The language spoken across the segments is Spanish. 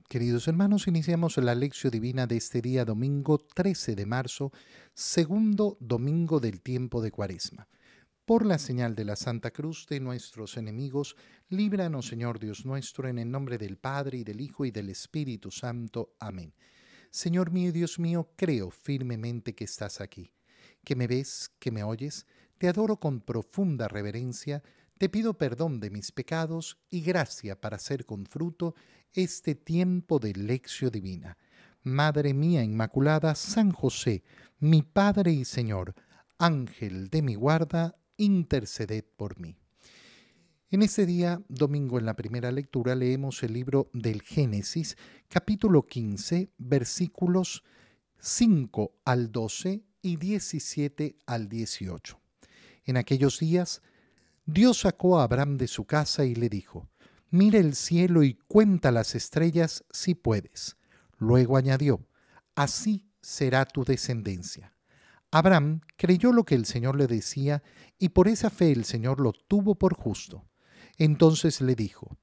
Queridos hermanos, iniciamos la lección divina de este día domingo 13 de marzo, segundo domingo del tiempo de Cuaresma. Por la señal de la Santa Cruz de nuestros enemigos, líbranos, Señor Dios nuestro, en el nombre del Padre, y del Hijo, y del Espíritu Santo. Amén. Señor mío y Dios mío, creo firmemente que estás aquí, que me ves, que me oyes. Te adoro con profunda reverencia, te pido perdón de mis pecados y gracia para hacer con fruto este tiempo de lección divina. Madre mía Inmaculada, San José, mi Padre y Señor, Ángel de mi guarda, interceded por mí. En este día, domingo, en la primera lectura, leemos el libro del Génesis, capítulo 15, versículos 5 al 12 y 17 al 18. En aquellos días, Dios sacó a Abraham de su casa y le dijo: mira el cielo y cuenta las estrellas si puedes. Luego añadió: así será tu descendencia. Abraham creyó lo que el Señor le decía y por esa fe el Señor lo tuvo por justo. Entonces le dijo: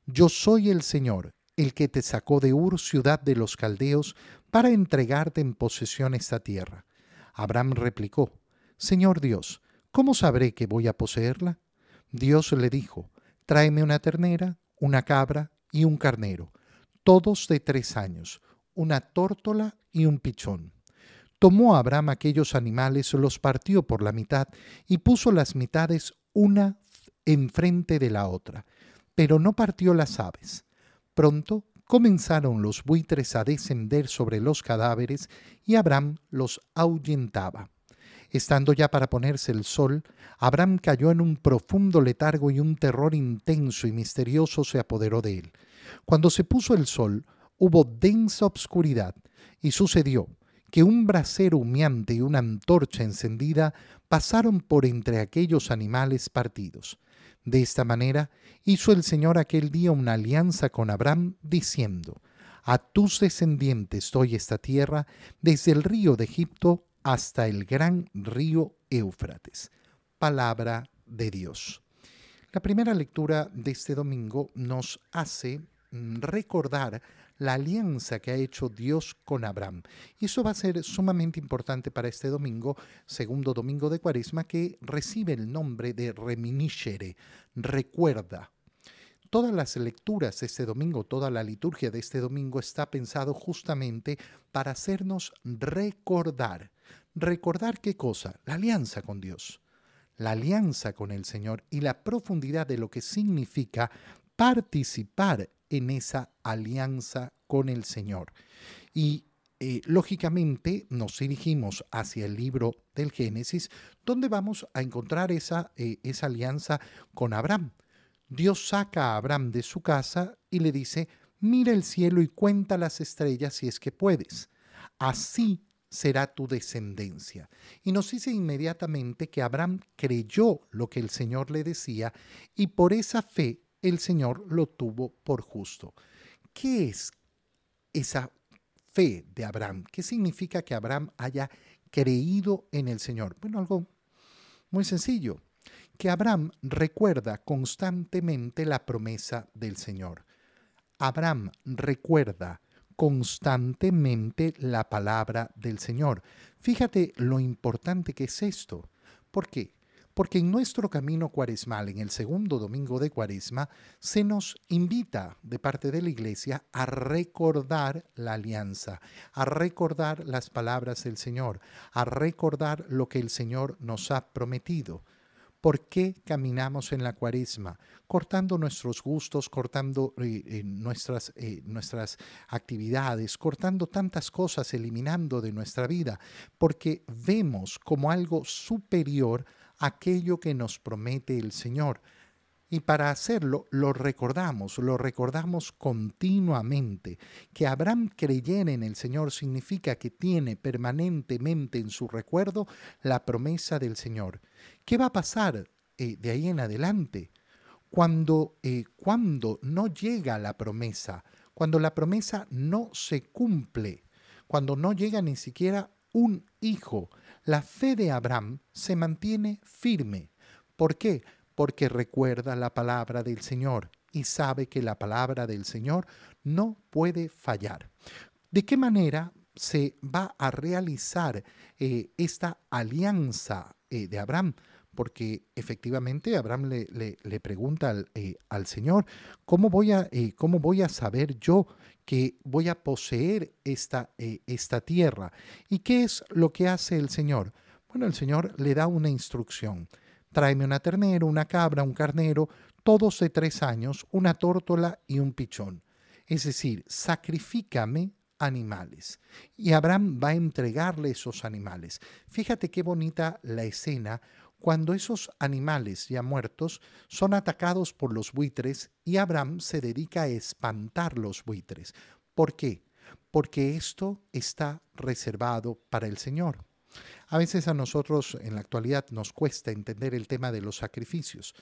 yo soy el Señor, el que te sacó de Ur, ciudad de los caldeos, para entregarte en posesión esta tierra. Abraham replicó: Señor Dios, ¿cómo sabré que voy a poseerla? Dios le dijo: tráeme una ternera, una cabra y un carnero, todos de 3 años, una tórtola y un pichón. Tomó Abraham aquellos animales, los partió por la mitad y puso las mitades una enfrente de la otra, pero no partió las aves. Pronto comenzaron los buitres a descender sobre los cadáveres y Abraham los ahuyentaba. Estando ya para ponerse el sol, Abraham cayó en un profundo letargo y un terror intenso y misterioso se apoderó de él. Cuando se puso el sol, hubo densa obscuridad y sucedió que un brasero humeante y una antorcha encendida pasaron por entre aquellos animales partidos. De esta manera hizo el Señor aquel día una alianza con Abraham, diciendo: a tus descendientes doy esta tierra, desde el río de Egipto hasta el gran río Éufrates. Palabra de Dios. La primera lectura de este domingo nos hace recordar la alianza que ha hecho Dios con Abraham. Y eso va a ser sumamente importante para este domingo, segundo domingo de Cuaresma, que recibe el nombre de reminiscere, recuerda. Todas las lecturas de este domingo, toda la liturgia de este domingo está pensado justamente para hacernos recordar. ¿Recordar qué cosa? La alianza con Dios, la alianza con el Señor y la profundidad de lo que significa participar en esa alianza con el Señor. Y lógicamente nos dirigimos hacia el libro del Génesis, donde vamos a encontrar esa alianza con Abraham. Dios saca a Abraham de su casa y le dice: mira el cielo y cuenta las estrellas si es que puedes. Así será tu descendencia. Y nos dice inmediatamente que Abraham creyó lo que el Señor le decía y por esa fe el Señor lo tuvo por justo. ¿Qué es esa fe de Abraham? ¿Qué significa que Abraham haya creído en el Señor? Bueno, algo muy sencillo, que Abraham recuerda constantemente la promesa del Señor. Abraham recuerda constantemente la palabra del Señor. Fíjate lo importante que es esto. ¿Por qué? Porque en nuestro camino cuaresmal, en el segundo domingo de Cuaresma, se nos invita de parte de la Iglesia a recordar la alianza, a recordar las palabras del Señor, a recordar lo que el Señor nos ha prometido. ¿Por qué caminamos en la Cuaresma? Cortando nuestros gustos, cortando nuestras actividades, cortando tantas cosas, eliminando de nuestra vida, porque vemos como algo superior aquello que nos promete el Señor. Y para hacerlo lo recordamos continuamente. Que Abraham creyera en el Señor significa que tiene permanentemente en su recuerdo la promesa del Señor. ¿Qué va a pasar de ahí en adelante? Cuando no llega la promesa, cuando la promesa no se cumple, cuando no llega ni siquiera un hijo, la fe de Abraham se mantiene firme. ¿Por qué? Porque recuerda la palabra del Señor y sabe que la palabra del Señor no puede fallar. ¿De qué manera se va a realizar esta alianza de Abraham? Porque efectivamente Abraham le pregunta al Señor, ¿cómo voy a saber yo que voy a poseer esta tierra? ¿Y qué es lo que hace el Señor? Bueno, el Señor le da una instrucción. Tráeme una ternera, una cabra, un carnero, todos de 3 años, una tórtola y un pichón. Es decir, sacrifícame animales. Y Abraham va a entregarle esos animales. Fíjate qué bonita la escena cuando esos animales ya muertos son atacados por los buitres y Abraham se dedica a espantar los buitres. ¿Por qué? Porque esto está reservado para el Señor. A veces a nosotros en la actualidad nos cuesta entender el tema de los sacrificios.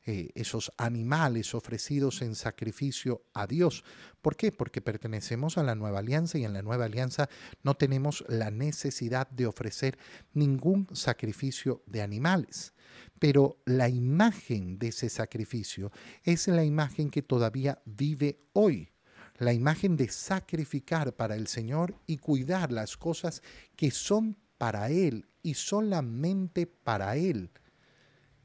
Esos animales ofrecidos en sacrificio a Dios. ¿Por qué? Porque pertenecemos a la nueva alianza y en la nueva alianza no tenemos la necesidad de ofrecer ningún sacrificio de animales. Pero la imagen de ese sacrificio es la imagen que todavía vive hoy. La imagen de sacrificar para el Señor y cuidar las cosas que son para Él y solamente para Él.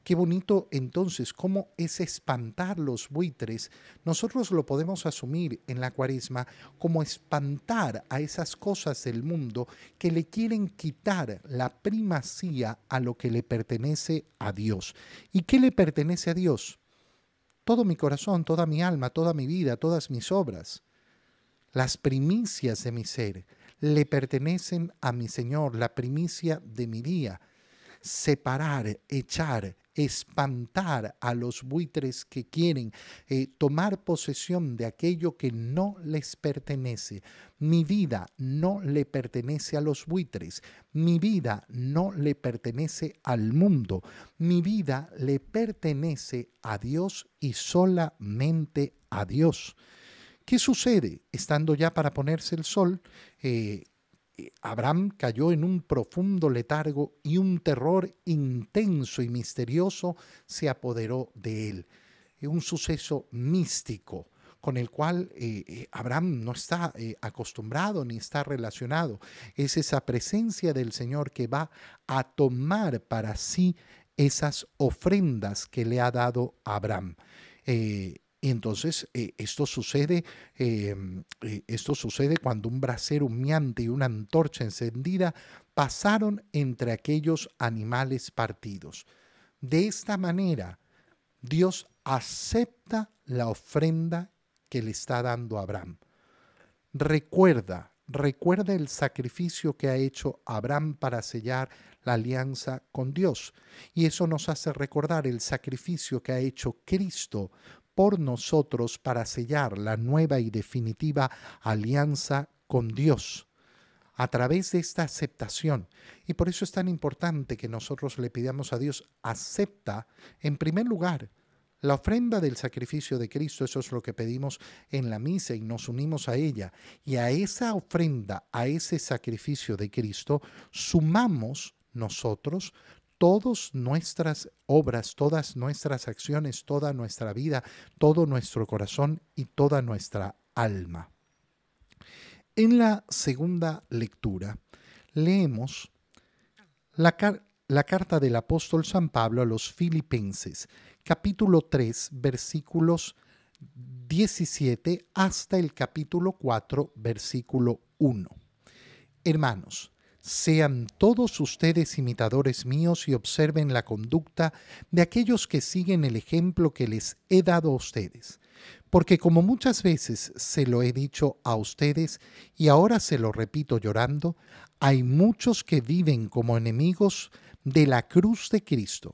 Qué bonito entonces, cómo es espantar los buitres. Nosotros lo podemos asumir en la Cuaresma como espantar a esas cosas del mundo que le quieren quitar la primacía a lo que le pertenece a Dios. ¿Y qué le pertenece a Dios? Todo mi corazón, toda mi alma, toda mi vida, todas mis obras. Las primicias de mi ser le pertenecen a mi Señor, la primicia de mi día. Separar, echar, espantar a los buitres que quieren tomar posesión de aquello que no les pertenece. Mi vida no le pertenece a los buitres. Mi vida no le pertenece al mundo. Mi vida le pertenece a Dios y solamente a Dios. ¿Qué sucede? Estando ya para ponerse el sol, Abraham cayó en un profundo letargo y un terror intenso y misterioso se apoderó de él. Un suceso místico con el cual Abraham no está acostumbrado ni está relacionado. Es esa presencia del Señor que va a tomar para sí esas ofrendas que le ha dado a Abraham. Y entonces esto sucede cuando un brasero humeante y una antorcha encendida pasaron entre aquellos animales partidos. De esta manera, Dios acepta la ofrenda que le está dando a Abraham. Recuerda el sacrificio que ha hecho Abraham para sellar la alianza con Dios. Y eso nos hace recordar el sacrificio que ha hecho Cristo por nosotros para sellar la nueva y definitiva alianza con Dios a través de esta aceptación. Y por eso es tan importante que nosotros le pidamos a Dios, acepta en primer lugar la ofrenda del sacrificio de Cristo. Eso es lo que pedimos en la misa y nos unimos a ella. Y a esa ofrenda, a ese sacrificio de Cristo, sumamos nosotros todas nuestras obras, todas nuestras acciones, toda nuestra vida, todo nuestro corazón y toda nuestra alma. En la segunda lectura leemos la carta del apóstol San Pablo a los Filipenses, capítulo 3, versículos 17 hasta el capítulo 4, versículo 1. Hermanos, sean todos ustedes imitadores míos y observen la conducta de aquellos que siguen el ejemplo que les he dado a ustedes. Porque como muchas veces se lo he dicho a ustedes y ahora se lo repito llorando, hay muchos que viven como enemigos de la cruz de Cristo.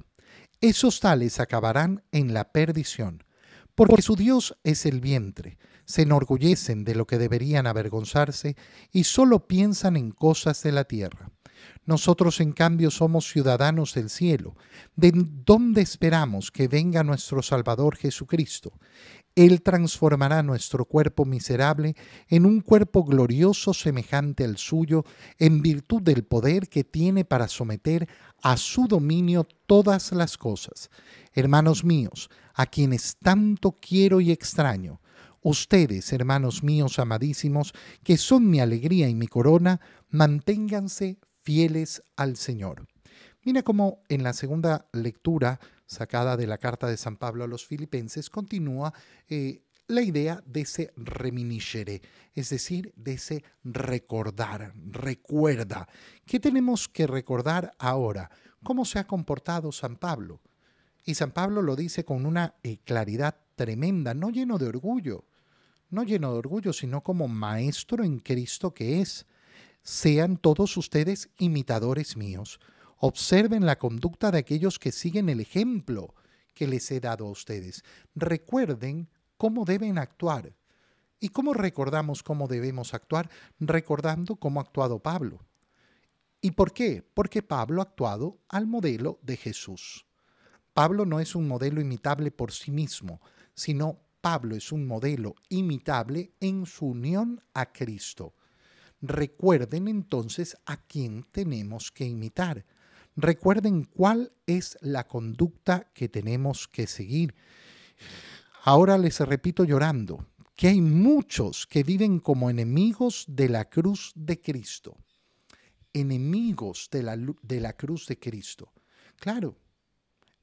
Esos tales acabarán en la perdición, porque su Dios es el vientre. Se enorgullecen de lo que deberían avergonzarse y solo piensan en cosas de la tierra. Nosotros, en cambio, somos ciudadanos del cielo, de donde esperamos que venga nuestro Salvador Jesucristo. Él transformará nuestro cuerpo miserable en un cuerpo glorioso semejante al suyo, en virtud del poder que tiene para someter a su dominio todas las cosas. Hermanos míos, a quienes tanto quiero y extraño, ustedes, hermanos míos amadísimos, que son mi alegría y mi corona, manténganse fieles al Señor. Mira cómo en la segunda lectura sacada de la carta de San Pablo a los Filipenses continúa la idea de ese reminiscere, es decir, de ese recordar, recuerda. ¿Qué tenemos que recordar ahora? ¿Cómo se ha comportado San Pablo? Y San Pablo lo dice con una claridad tremenda, no lleno de orgullo, no lleno de orgullo, sino como maestro en Cristo que es. Sean todos ustedes imitadores míos. Observen la conducta de aquellos que siguen el ejemplo que les he dado a ustedes. Recuerden cómo deben actuar. ¿Y cómo recordamos cómo debemos actuar? Recordando cómo ha actuado Pablo. ¿Y por qué? Porque Pablo ha actuado al modelo de Jesús. Pablo no es un modelo imitable por sí mismo, sino Pablo es un modelo imitable en su unión a Cristo. Recuerden entonces a quién tenemos que imitar. Recuerden cuál es la conducta que tenemos que seguir. Ahora les repito llorando que hay muchos que viven como enemigos de la cruz de Cristo. Enemigos de la cruz de Cristo. Claro,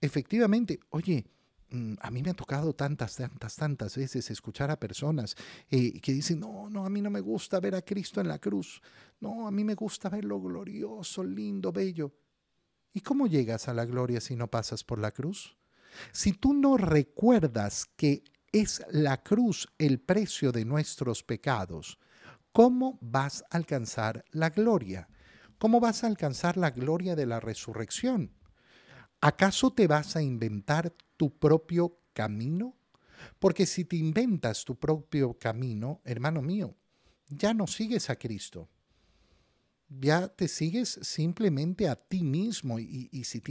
efectivamente, oye, a mí me ha tocado tantas veces escuchar a personas que dicen, no, a mí no me gusta ver a Cristo en la cruz. No, a mí me gusta verlo glorioso, lindo, bello. ¿Y cómo llegas a la gloria si no pasas por la cruz? Si tú no recuerdas que es la cruz el precio de nuestros pecados, ¿cómo vas a alcanzar la gloria? ¿Cómo vas a alcanzar la gloria de la resurrección? ¿Acaso te vas a inventar tu propio camino? Porque si te inventas tu propio camino, hermano mío, ya no sigues a Cristo. Ya te sigues simplemente a ti mismo y si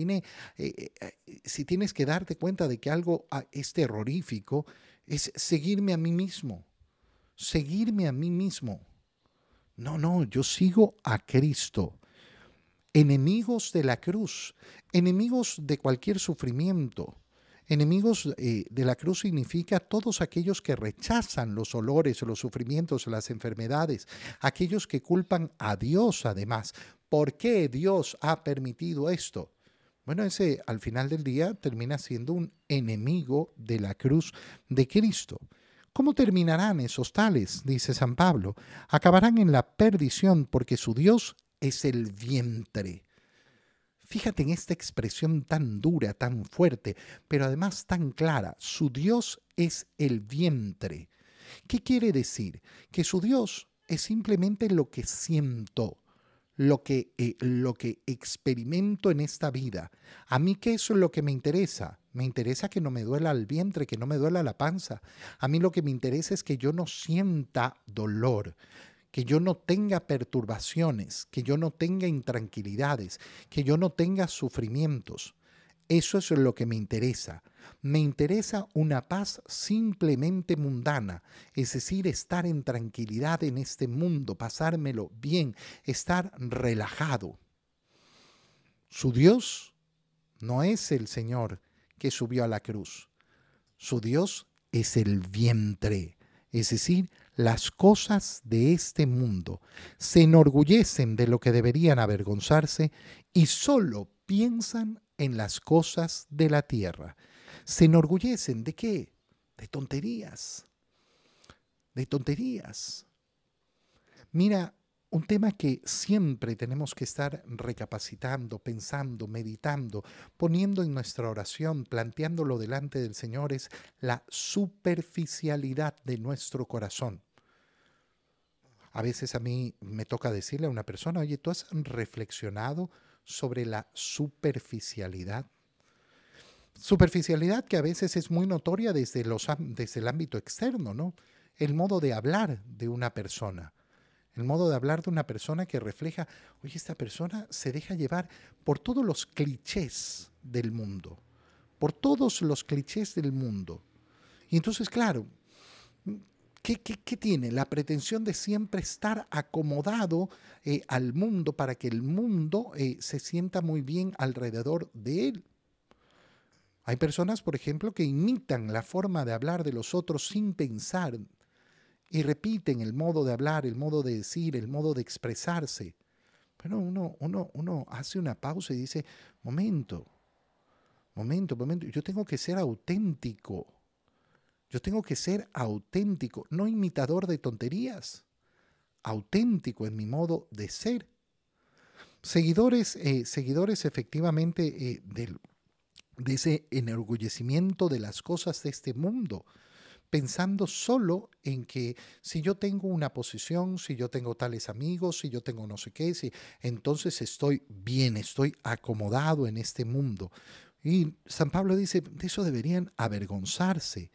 tienes que darte cuenta de que algo es terrorífico, es seguirme a mí mismo, seguirme a mí mismo. No, yo sigo a Cristo. Enemigos de la cruz, enemigos de cualquier sufrimiento. Enemigos de la cruz significa todos aquellos que rechazan los olores, los sufrimientos, las enfermedades, aquellos que culpan a Dios además. ¿Por qué Dios ha permitido esto? Bueno, ese al final del día termina siendo un enemigo de la cruz de Cristo. ¿Cómo terminarán esos tales? Dice San Pablo. Acabarán en la perdición porque su Dios es el vientre. Fíjate en esta expresión tan dura, tan fuerte, pero además tan clara. Su Dios es el vientre. ¿Qué quiere decir? Que su Dios es simplemente lo que siento, lo que experimento en esta vida. ¿A mí qué es lo que me interesa? Me interesa que no me duela el vientre, que no me duela la panza. A mí lo que me interesa es que yo no sienta dolor, que yo no tenga perturbaciones, que yo no tenga intranquilidades, que yo no tenga sufrimientos. Eso es lo que me interesa. Me interesa una paz simplemente mundana, es decir, estar en tranquilidad en este mundo, pasármelo bien, estar relajado. Su Dios no es el Señor que subió a la cruz. Su Dios es el vientre, es decir, las cosas de este mundo. Se enorgullecen de lo que deberían avergonzarse y solo piensan en las cosas de la tierra. ¿Se enorgullecen de qué? De tonterías. De tonterías. Mira, un tema que siempre tenemos que estar recapacitando, pensando, meditando, poniendo en nuestra oración, planteándolo delante del Señor es la superficialidad de nuestro corazón. A veces a mí me toca decirle a una persona, oye, ¿tú has reflexionado sobre la superficialidad? Superficialidad que a veces es muy notoria desde el ámbito externo, ¿no? El modo de hablar de una persona. El modo de hablar de una persona que refleja, oye, esta persona se deja llevar por todos los clichés del mundo, por todos los clichés del mundo. Y entonces, claro, ¿qué tiene? La pretensión de siempre estar acomodado al mundo para que el mundo se sienta muy bien alrededor de él. Hay personas, por ejemplo, que imitan la forma de hablar de los otros sin pensar y repiten el modo de hablar, el modo de decir, el modo de expresarse. Pero uno hace una pausa y dice, momento, momento, yo tengo que ser auténtico. Yo tengo que ser auténtico, no imitador de tonterías, auténtico en mi modo de ser. Seguidores efectivamente de ese enorgullecimiento de las cosas de este mundo, pensando solo en que si yo tengo una posición, si yo tengo tales amigos, si yo tengo no sé qué, entonces estoy bien, estoy acomodado en este mundo. Y San Pablo dice, de eso deberían avergonzarse.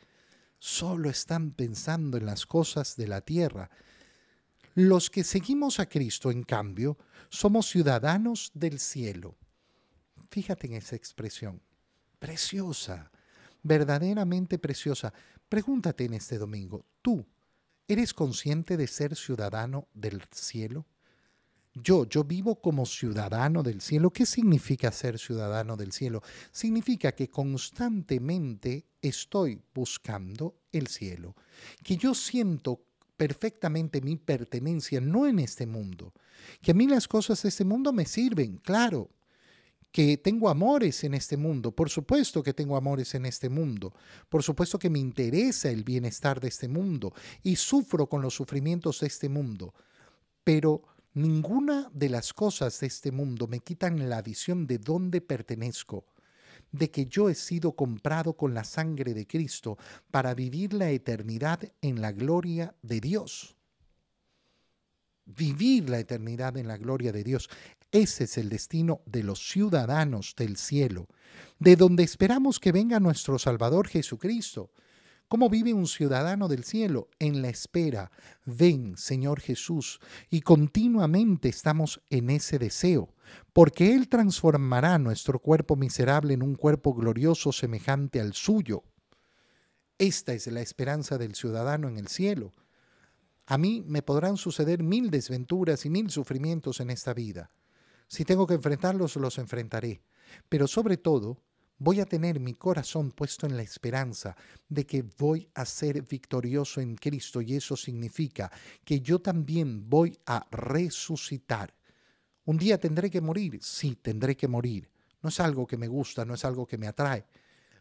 Solo están pensando en las cosas de la tierra. Los que seguimos a Cristo, en cambio, somos ciudadanos del cielo. Fíjate en esa expresión. Preciosa, verdaderamente preciosa. Pregúntate en este domingo, ¿tú eres consciente de ser ciudadano del cielo? Yo vivo como ciudadano del cielo. ¿Qué significa ser ciudadano del cielo? Significa que constantemente estoy buscando el cielo, que yo siento perfectamente mi pertenencia no en este mundo, que a mí las cosas de este mundo me sirven, claro, que tengo amores en este mundo, por supuesto que tengo amores en este mundo, por supuesto que me interesa el bienestar de este mundo y sufro con los sufrimientos de este mundo, pero ninguna de las cosas de este mundo me quitan la visión de dónde pertenezco, de que yo he sido comprado con la sangre de Cristo para vivir la eternidad en la gloria de Dios. Vivir la eternidad en la gloria de Dios. Ese es el destino de los ciudadanos del cielo, de donde esperamos que venga nuestro Salvador Jesucristo. ¿Cómo vive un ciudadano del cielo? En la espera. Ven, Señor Jesús, y continuamente estamos en ese deseo, porque Él transformará nuestro cuerpo miserable en un cuerpo glorioso semejante al suyo. Esta es la esperanza del ciudadano en el cielo. A mí me podrán suceder 1000 desventuras y 1000 sufrimientos en esta vida. Si tengo que enfrentarlos, los enfrentaré. Pero sobre todo, voy a tener mi corazón puesto en la esperanza de que voy a ser victorioso en Cristo, y eso significa que yo también voy a resucitar. Un día tendré que morir, sí, tendré que morir. No es algo que me gusta, no es algo que me atrae.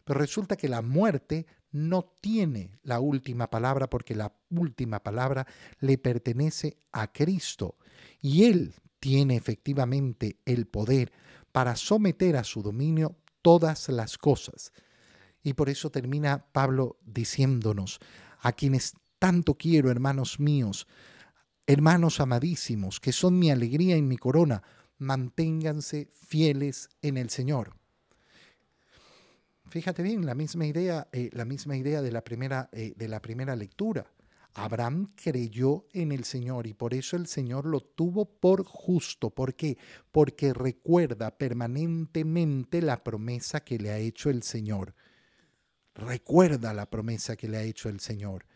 Pero resulta que la muerte no tiene la última palabra, porque la última palabra le pertenece a Cristo. Y Él tiene efectivamente el poder para someter a su dominio todas las cosas. Y por eso termina Pablo diciéndonos, a quienes tanto quiero, hermanos míos, hermanos amadísimos, que son mi alegría y mi corona, manténganse fieles en el Señor. Fíjate bien, la misma idea de la primera lectura. Abraham creyó en el Señor y por eso el Señor lo tuvo por justo. ¿Por qué? Porque recuerda permanentemente la promesa que le ha hecho el Señor. Recuerda la promesa que le ha hecho el Señor.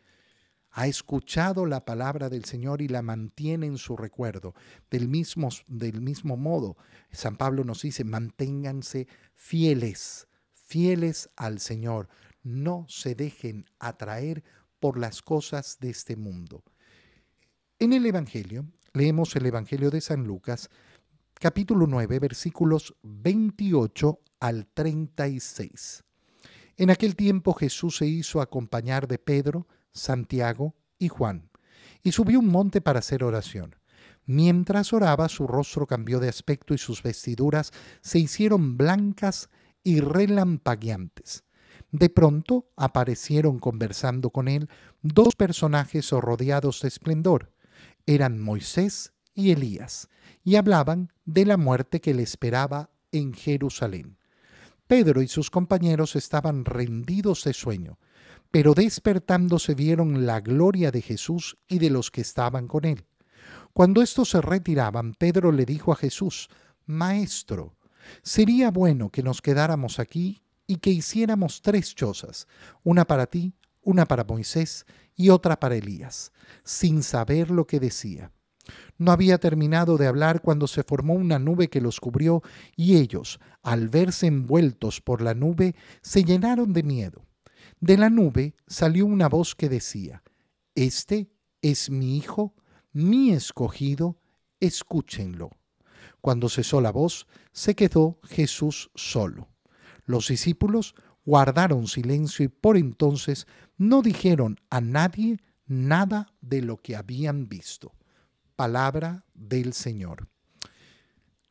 Ha escuchado la palabra del Señor y la mantiene en su recuerdo. Del mismo modo, San Pablo nos dice, manténganse fieles al Señor. No se dejen atraer por las cosas de este mundo. En el Evangelio, leemos el Evangelio de San Lucas, capítulo 9, versículos 28 al 36. En aquel tiempo Jesús se hizo acompañar de Pedro, Santiago y Juan, y subió un monte para hacer oración. Mientras oraba, su rostro cambió de aspecto y sus vestiduras se hicieron blancas y relampagueantes. De pronto aparecieron conversando con él dos personajes rodeados de esplendor. Eran Moisés y Elías, y hablaban de la muerte que le esperaba en Jerusalén. Pedro y sus compañeros estaban rendidos de sueño, pero despertándose vieron la gloria de Jesús y de los que estaban con él. Cuando estos se retiraban, Pedro le dijo a Jesús: Maestro, sería bueno que nos quedáramos aquí y que hiciéramos 3 chozas, una para ti, una para Moisés y otra para Elías, sin saber lo que decía. No había terminado de hablar cuando se formó una nube que los cubrió, y ellos, al verse envueltos por la nube, se llenaron de miedo. De la nube salió una voz que decía: Este es mi Hijo, mi escogido, escúchenlo. Cuando cesó la voz, se quedó Jesús solo. Los discípulos guardaron silencio y por entonces no dijeron a nadie nada de lo que habían visto. Palabra del Señor.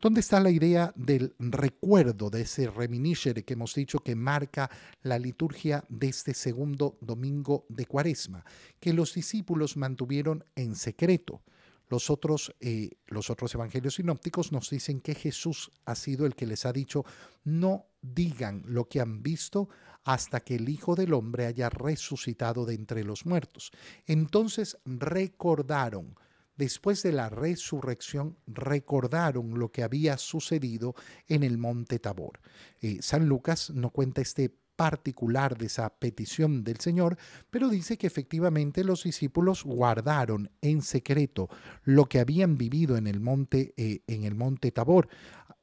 ¿Dónde está la idea del recuerdo, de ese reminiscere que hemos dicho que marca la liturgia de este segundo domingo de Cuaresma, que los discípulos mantuvieron en secreto? Los otros evangelios sinópticos nos dicen que Jesús ha sido el que les ha dicho: no digan lo que han visto hasta que el Hijo del Hombre haya resucitado de entre los muertos. Entonces recordaron. Después de la resurrección, recordaron lo que había sucedido en el monte Tabor. San Lucas no cuenta este particular de esa petición del Señor, pero dice que efectivamente los discípulos guardaron en secreto lo que habían vivido en el monte Tabor.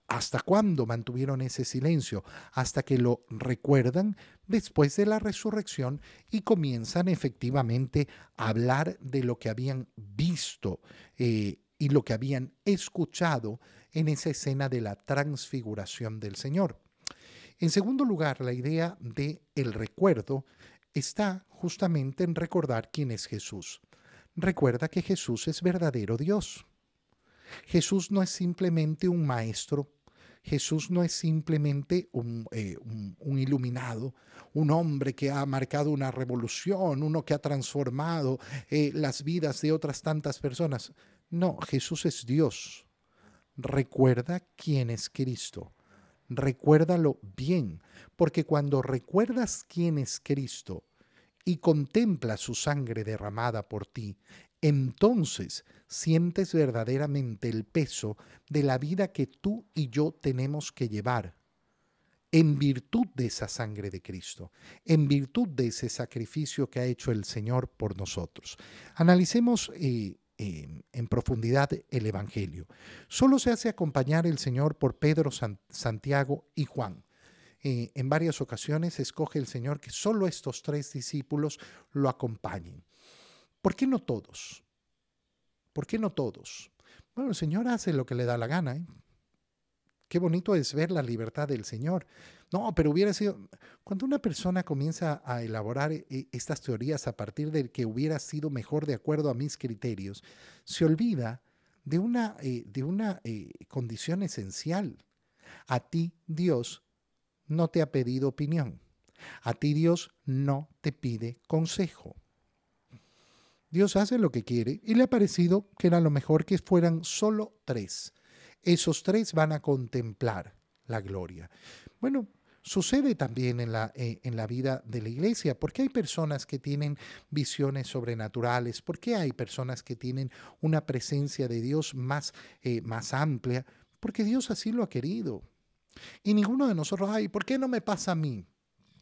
¿Hasta cuándo mantuvieron ese silencio? Hasta que lo recuerdan después de la resurrección y comienzan efectivamente a hablar de lo que habían visto y lo que habían escuchado en esa escena de la transfiguración del Señor. En segundo lugar, la idea del recuerdo está justamente en recordar quién es Jesús. Recuerda que Jesús es verdadero Dios. Jesús no es simplemente un maestro. Jesús no es simplemente un iluminado, un hombre que ha marcado una revolución, uno que ha transformado las vidas de otras tantas personas. No, Jesús es Dios. Recuerda quién es Cristo. Recuérdalo bien, porque cuando recuerdas quién es Cristo y contemplas su sangre derramada por ti, entonces sientes verdaderamente el peso de la vida que tú y yo tenemos que llevar en virtud de esa sangre de Cristo, en virtud de ese sacrificio que ha hecho el Señor por nosotros. Analicemos en profundidad el Evangelio. Solo se hace acompañar el Señor por Pedro, Santiago y Juan. En varias ocasiones escoge el Señor que solo estos 3 discípulos lo acompañen. ¿Por qué no todos? ¿Por qué no todos? Bueno, el Señor hace lo que le da la gana, ¿eh? Qué bonito es ver la libertad del Señor. No, pero hubiera sido... Cuando una persona comienza a elaborar estas teorías a partir de que hubiera sido mejor de acuerdo a mis criterios, se olvida de una condición esencial. A ti Dios no te ha pedido opinión. A ti Dios no te pide consejo. Dios hace lo que quiere y le ha parecido que era lo mejor que fueran solo 3. Esos 3 van a contemplar la gloria. Bueno, sucede también en la vida de la iglesia. ¿Por qué hay personas que tienen visiones sobrenaturales? ¿Por qué hay personas que tienen una presencia de Dios más amplia? Porque Dios así lo ha querido. Y ninguno de nosotros, ay, ¿por qué no me pasa a mí?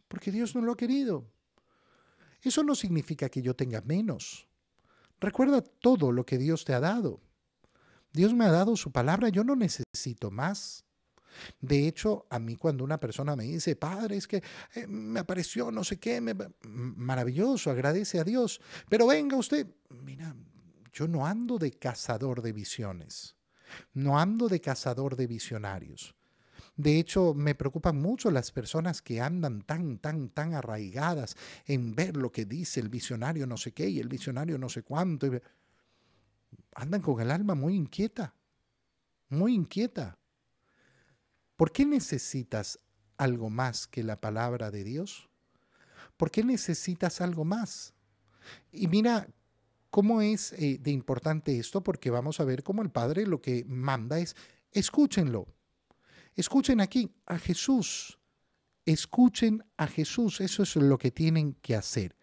Porque Dios no lo ha querido. Eso no significa que yo tenga menos. Recuerda todo lo que Dios te ha dado. Dios me ha dado su palabra, yo no necesito más. De hecho, a mí cuando una persona me dice: Padre, es que me apareció no sé qué, maravilloso, agradece a Dios. Pero venga usted, mira, yo no ando de cazador de visiones, no ando de cazador de visionarios. De hecho, me preocupan mucho las personas que andan tan arraigadas en ver lo que dice el visionario no sé qué y el visionario no sé cuánto. Andan con el alma muy inquieta, muy inquieta. ¿Por qué necesitas algo más que la palabra de Dios? ¿Por qué necesitas algo más? Y mira cómo es de importante esto, porque vamos a ver cómo el Padre lo que manda es: escúchenlo. Escuchen aquí a Jesús. Escuchen a Jesús. Eso es lo que tienen que hacer.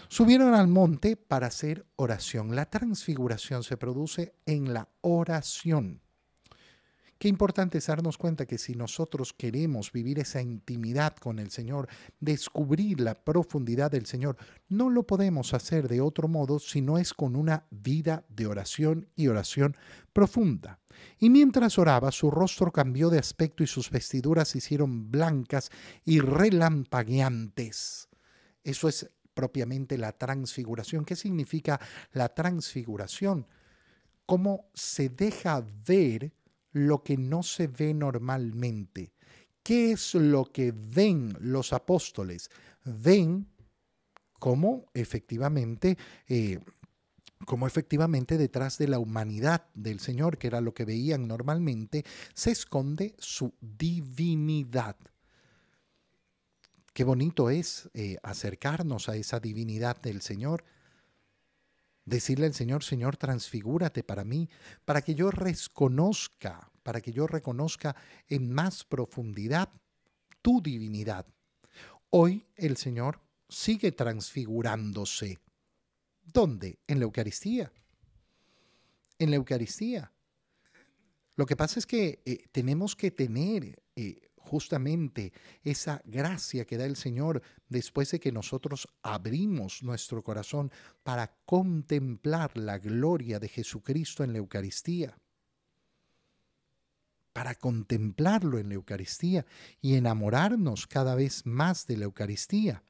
Subieron al monte para hacer oración. La transfiguración se produce en la oración. Qué importante es darnos cuenta que si nosotros queremos vivir esa intimidad con el Señor, descubrir la profundidad del Señor, no lo podemos hacer de otro modo si no es con una vida de oración y oración profunda. Y mientras oraba, su rostro cambió de aspecto y sus vestiduras se hicieron blancas y relampagueantes. Eso es propiamente la transfiguración. ¿Qué significa la transfiguración? Cómo se deja ver lo que no se ve normalmente. ¿Qué es lo que ven los apóstoles? Ven cómo efectivamente, detrás de la humanidad del Señor, que era lo que veían normalmente, se esconde su divinidad. Qué bonito es acercarnos a esa divinidad del Señor. Decirle al Señor, Señor, transfigúrate para mí, para que yo reconozca, en más profundidad tu divinidad. Hoy el Señor sigue transfigurándose. ¿Dónde? En la Eucaristía. En la Eucaristía. Lo que pasa es que tenemos que tener justamente esa gracia que da el Señor después de que nosotros abrimos nuestro corazón para contemplar la gloria de Jesucristo en la Eucaristía. Para contemplarlo en la Eucaristía y enamorarnos cada vez más de la Eucaristía.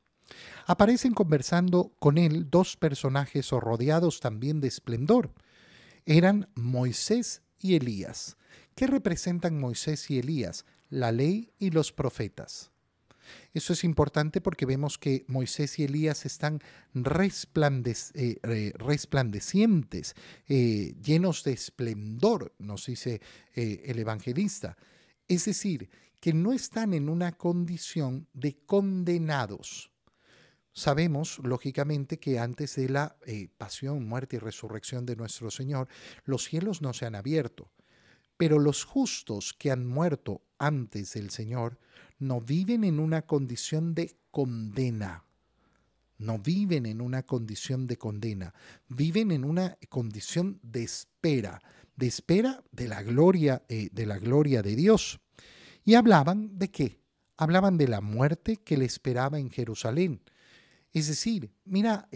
Aparecen conversando con él dos personajes rodeados también de esplendor. Eran Moisés y Elías. ¿Qué representan Moisés y Elías? La ley y los profetas. Eso es importante porque vemos que Moisés y Elías están resplandecientes, llenos de esplendor, nos dice el evangelista. Es decir, que no están en una condición de condenados. Sabemos, lógicamente, que antes de la pasión, muerte y resurrección de nuestro Señor, los cielos no se han abierto. Pero los justos que han muerto antes del Señor no viven en una condición de condena. No viven en una condición de condena. Viven en una condición de espera de la gloria de Dios. Y hablaban de qué? Hablaban de la muerte que le esperaba en Jerusalén. Es decir, mira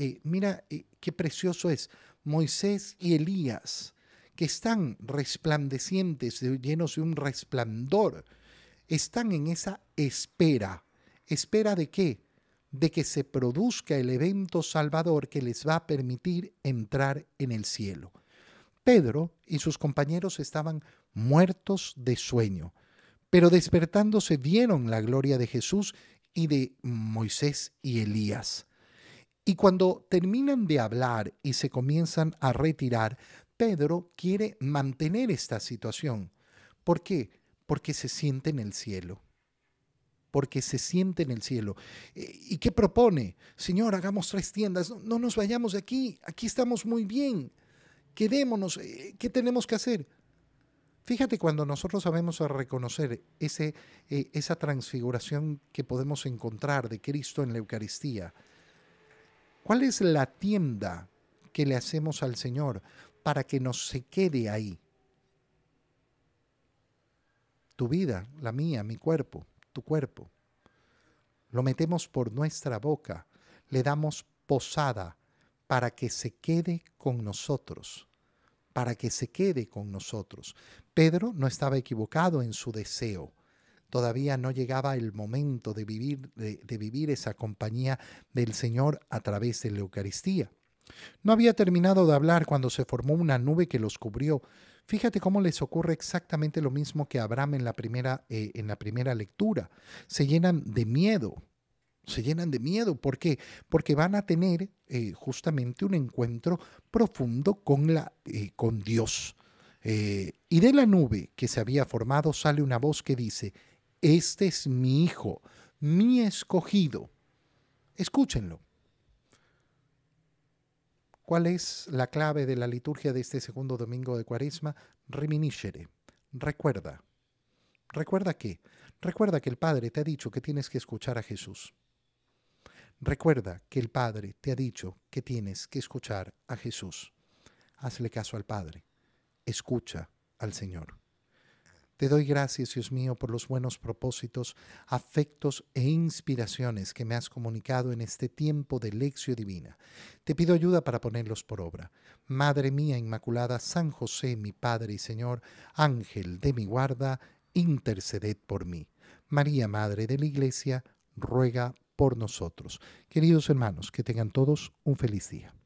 qué precioso es Moisés y Elías, que están resplandecientes, llenos de un resplandor, están en esa espera. ¿Espera de qué? De que se produzca el evento salvador que les va a permitir entrar en el cielo. Pedro y sus compañeros estaban muertos de sueño, pero despertándose vieron la gloria de Jesús y de Moisés y Elías. Y cuando terminan de hablar y se comienzan a retirar, Pedro quiere mantener esta situación. ¿Por qué? Porque se siente en el cielo. Porque se siente en el cielo. ¿Y qué propone? Señor, hagamos 3 tiendas. No nos vayamos de aquí. Aquí estamos muy bien. Quedémonos. ¿Qué tenemos que hacer? Fíjate cuando nosotros sabemos reconocer esa transfiguración que podemos encontrar de Cristo en la Eucaristía. ¿Cuál es la tienda que le hacemos al Señor para que nos se quede ahí? Tu vida, la mía, mi cuerpo, tu cuerpo. Lo metemos por nuestra boca, le damos posada para que se quede con nosotros, para que se quede con nosotros. Pedro no estaba equivocado en su deseo. Todavía no llegaba el momento de vivir esa compañía del Señor a través de la Eucaristía. No había terminado de hablar cuando se formó una nube que los cubrió. Fíjate cómo les ocurre exactamente lo mismo que a Abraham en la primera lectura. Se llenan de miedo. Se llenan de miedo. ¿Por qué? Porque van a tener justamente un encuentro profundo con Dios. Y de la nube que se había formado sale una voz que dice: este es mi Hijo, mi escogido. Escúchenlo. ¿Cuál es la clave de la liturgia de este segundo domingo de Cuaresma? Reminiscere. Recuerda. ¿Recuerda qué? Recuerda que el Padre te ha dicho que tienes que escuchar a Jesús. Recuerda que el Padre te ha dicho que tienes que escuchar a Jesús. Hazle caso al Padre. Escucha al Señor. Te doy gracias, Dios mío, por los buenos propósitos, afectos e inspiraciones que me has comunicado en este tiempo de lección divina. Te pido ayuda para ponerlos por obra. Madre mía Inmaculada, San José, mi Padre y Señor, Ángel de mi guarda, interceded por mí. María, Madre de la Iglesia, ruega por nosotros. Queridos hermanos, que tengan todos un feliz día.